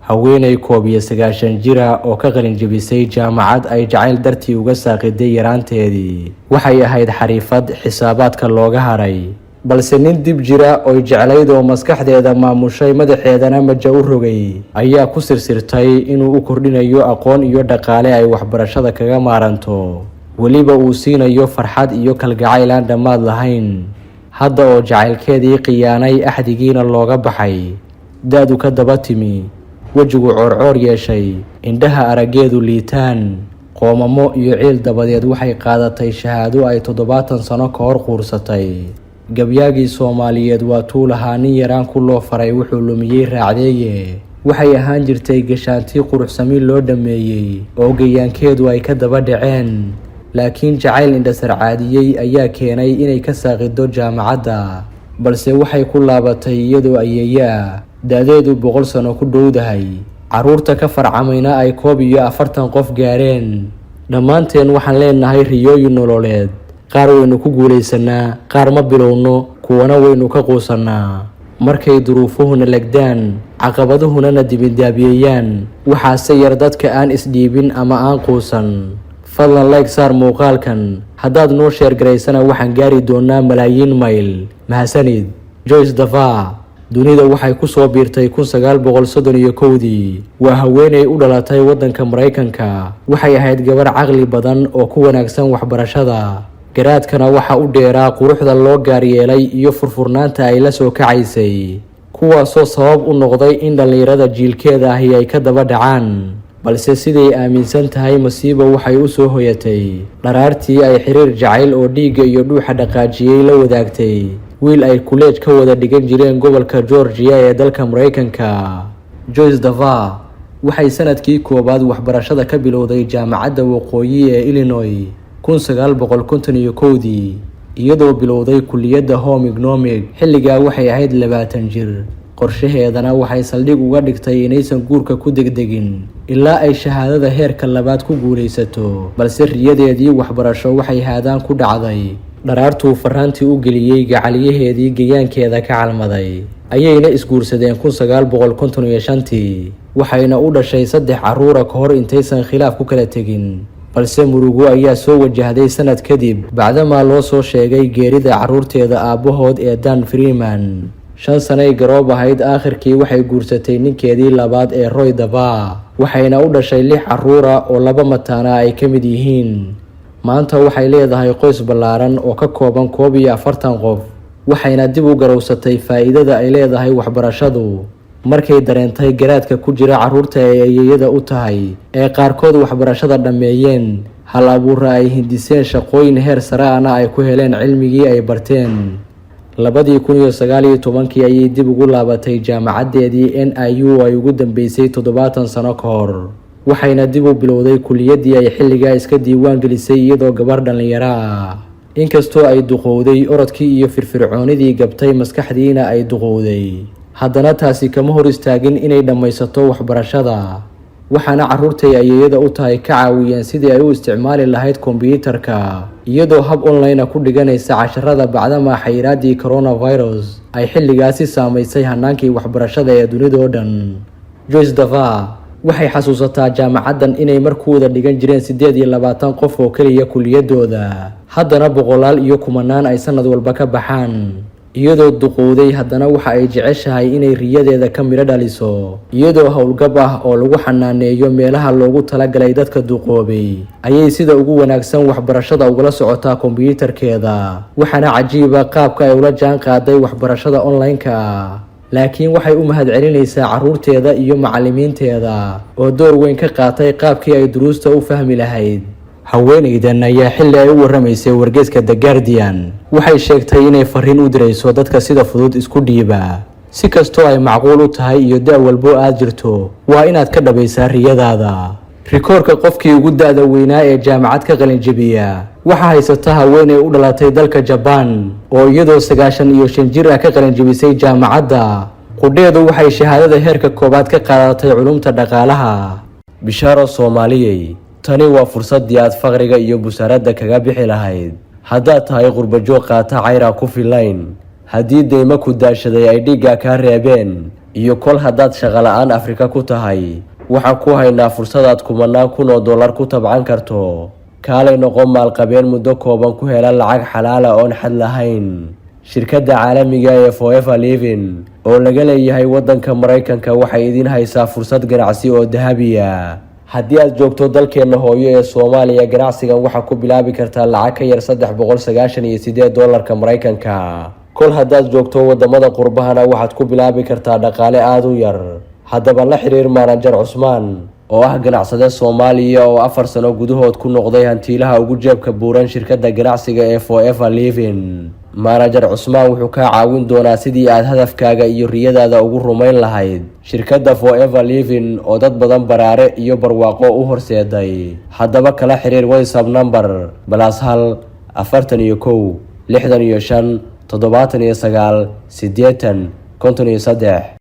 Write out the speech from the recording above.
haweeney koob iyo 9 jir ah oo ka qalin jabisay jaamacad ay jacayl dartii uga saaqiday yaraanteedii. Waxay ahayd xariifad xisaabaadka looga haray, balse nin dib jira oo jeclayd oo maskaxdeeda maamushay madaxeedana maja u rogay ayaa ku sirsirtay inuu u kordhinayo aqoon iyo dhaqaale ay waxbarashada kaga maaranto, weliba uu siinayo farxad iyo kalgacayl aan dhammaad lahayn. Hadda oo jacaylkeedii khiyaanay axdigiina looga baxay, da-du ka daba timi, wejigu coorcoor yeeshay, indhaha araggeedu liitaan, qoomamo iyo ciil dabadeed waxay qaadatay shahaado ay 70 sano ka hor quursatay. Gabyaagii Soomaaliyeed waa tuu lahaa nin yaraan ku loo faray wuxuu lumiyey raacdeeye. Waxay ahaan jirtay gashaantii quruxsami loo dhameeyey oo gayaankeedu ay ka daba dhaceen, laakiin jacayl indhasarcaadiyey ayaa keenay inay ka saaqido jaamacadda, balse waxay ku laabatay iyadoo ayeeyaa da-deedu 100 sano ku dhowdahay, caruurta ka farcamayna ay 41 qof gaareen. Dhammaanteen waxaan leenahay riyooyin nololeed, qaar waynu ku guulaysanaa, qaar ma bilowno, kuwana waynu ka quusanaa. Markay duruufuhuna legdaan, caqabaduhuna na dibindaabiyeeyaan, waxaase yar dadka aan isdhiibin ama aan quusan. Fadlan like saar muuqaalkan, haddaad noo sheer garaysana waxaan gaari doonaa malaayiin mayl. Mahadsanid. Joyce Dava dunida waxay ku soo biirtay 1931. Waa haweeney u dhalatay waddanka Mareykanka. Waxay ahayd gabar caqli badan oo ku wanaagsan waxbarashada. Garaadkana waxa u dheeraa quruxda loo gaar yeelay iyo furfurnaanta ay la soo kacaysay, kuwaasoo sabab u noqday in dhallinyarada jiilkeeda ahi ay ka daba dhacaan. Balse siday aaminsan tahay masiibo waxay u soo hoyatay dharaartii ay xiriir jacayl oo dhiigga iyo dhuuxa dhaqaajiyey la wadaagtay wiil ay kuleej ka wada dhigan jireen gobolka Georgia ee dalka Mareykanka. Joyce Dava waxay sanadkii koobaad waxbarashada ka bilowday jaamacadda waqooyi ee Illinois 1951 iyadoo bilowday kulliyadda Home Economics. Xilligaa waxay ahayd 20 jir, qorshaheedana waxay saldhig uga dhigtay inaysan guurka ku degdegin ilaa ay shahaadada heerka labaad ku guulaysato. Balse riyadeedii waxbarasho waxay haadaan ku dhacday dharaartuu faraantii u geliyey gacaliyaheedii gayaankeeda ka calmaday, ayayna isguursadeen 1955. waxayna u dhashay 3 caruura ka hor intaysan khilaaf ku kala tegin. balse murugo ayaa soo wajahday sanad kadib bacdamaa loo soo sheegay geerida caruurteeda aabbahood ee Dan Freeman. 5 sanay garoob ahayd, aakhirkii waxay guursatay ninkeedii labaad ee Roy Dava, waxayna u dhashay 6 caruura oo 2 mataana ay ka mid yihiin. maanta waxay leedahay qoys ballaaran oo ka kooban 41 qof, waxayna dib u garowsatay faa'iidada ay leedahay waxbarashadu markay dareentay garaadka ku jira caruurta ay ayeeyada u tahay ee qaarkood waxbarashada dhammeeyeen, hal abuura ay hindiseen shaqooyin heer sare ahna ay ku heleen cilmigii ay barteen. 2019 ayay dib ugu laabatay jaamacaddeedii NIU ay ugu dambeysay 70 sano ka hor, waxayna dib u bilowday kulliyadii ay xilligaa iska diiwaan gelisay iyadoo gabar dhallinyaro ah. inkastoo ay duqowday orodkii iyo firfircoonidii gabtay, maskaxdiina ay duqowday, haddana taasi kama hor istaagin inay dhammaysato waxbarashada. waxaana caruurtay ayeeyada u tahay ka caawiyeen sidii ay u isticmaali lahayd kombiyuutarka, iyadoo hab online ku dhiganaysa casharada bacdama xayiraadii coronavirus ay xilligaasi saamaysay hanaankii waxbarashada ee dunida oo dhan. Joyce Dava waxay xasuusataa jaamacaddan inay markooda dhigan jireen 28 qof oo keliya kulliyadooda, haddana boqolaal iyo kumanaan ay sanad walba ka baxaan. iyadoo duqowday haddana waxa ay jeceshahay inay riyadeeda ka midho dhaliso, iyadoo howlgab ah oo lagu xanaaneeyo meelaha loogu talagalay dadka duqoobay, ayay sida ugu wanaagsan waxbarashada ugala socotaa kombiyuutarkeeda. waxaana cajiiba qaabka ay ula jaan qaaday waxbarashada online-ka ah, laakiin waxay u mahadcelinaysaa caruurteeda iyo macallimiinteeda oo door weyn ka qaatay qaabkii ay duruusta u fahmi lahayd. haweeneydan ayaa xilli ay u warramaysay wargeyska The Guardian waxay sheegtay inay fariin u dirayso dadka sida fudud isku dhiiba. si kastoo ay macquul u tahay iyo da' walbo aad jirto, waa inaad ka dhabaysaa riyadaada. rikoorka qofkii ugu da'da weynaa ee jaamacad ka qalin jabiya waxaa haysata haweeney u dhalatay dalka Japan oo iyadoo 95 jir ah ka qalin jabisay jaamacadda. qudheedu waxay shahaadada heerka koobaad ka qaadatay culumta dhaqaalaha. Bishaaro Soomaaliyey, tani waa fursaddii aad faqriga iyo busaaradda kaga bixi lahayd. haddaad tahay qurbajoog qaata cayra ku filayn, haddii deymo ku daashaday ay dhiigga kaa reebeen, iyo kol haddaad shaqo la'aan Afrika ku tahay waxaan ku haynaa fursadaad kumanaan kun oo dollar ku tabcan karto. kaalay noqon maalqabeen muddo kooban ku hela lacag xalaala oon xad lahayn. shirkadda caalamiga ee Forever Living oo laga leeyahay waddanka Mareykanka waxay idin haysaa fursad ganacsi oo dahabi ah. haddii aad joogto dalkeena hooyo ee Soomaaliya, ganacsigan waxaa ku bilaabi kartaa lacag ka yar $398 Mareykanka. kol haddaad joogto wadamada qurbahana waxaad ku bilaabi kartaa dhaqaale aad u yar. haddaba la xiriir Manager Cusmaan oo ah ganacsade Soomaaliya oo 4 sano gudahood ku noqday hantiilaha ugu jeebka buuran shirkadda ganacsiga ee Forever Living. Manager Cusmaan wuxuu kaa caawin doonaa sidii aad hadafkaaga iyo riyadaada ugu rumayn lahayd shirkadda Forever Living oo dad badan baraare iyo barwaaqo u horseeday. haddaba kala xiriir WhatsApp number +1 41 65 79 80 53.